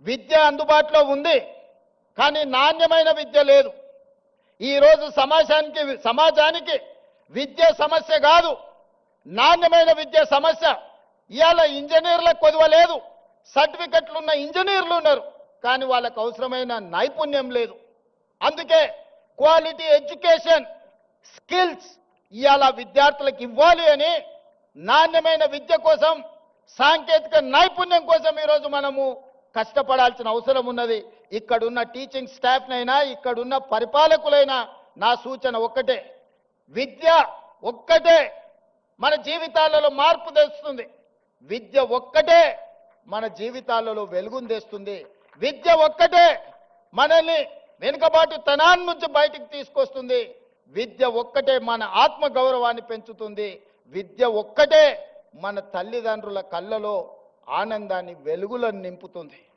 విద్య అందుబాటులో ఉంది, కానీ నాణ్యమైన విద్య లేదు. ఈరోజు సమాజానికి విద్య సమస్య కాదు, నాణ్యమైన విద్య సమస్య. ఇవాళ ఇంజనీర్లకు కొదవలేదు, సర్టిఫికెట్లు ఉన్న ఇంజనీర్లు ఉన్నారు, కానీ వాళ్ళకు అవసరమైన నైపుణ్యం లేదు. అందుకే క్వాలిటీ ఎడ్యుకేషన్ స్కిల్స్ ఇవాళ విద్యార్థులకు ఇవ్వాలి అని నాణ్యమైన విద్య కోసం, సాంకేతిక నైపుణ్యం కోసం ఈరోజు మనము కష్టపడాల్సిన అవసరం ఉన్నది. ఇక్కడున్న టీచింగ్ స్టాఫ్నైనా, ఇక్కడున్న పరిపాలకులైనా నా సూచన ఒక్కటే, విద్య ఒక్కటే మన జీవితాలలో మార్పు తెస్తుంది. విద్య ఒక్కటే మన జీవితాలలో వెలుగును తెస్తుంది. విద్య ఒక్కటే మనల్ని వెనుకబాటుతనాన్ని నుంచి బయటికి తీసుకొస్తుంది. విద్య ఒక్కటే మన ఆత్మ గౌరవాన్ని పెంచుతుంది. విద్య ఒక్కటే మన తల్లిదండ్రుల కళ్ళలో ఆనందాన్ని, వెలుగులను నింపుతుంది.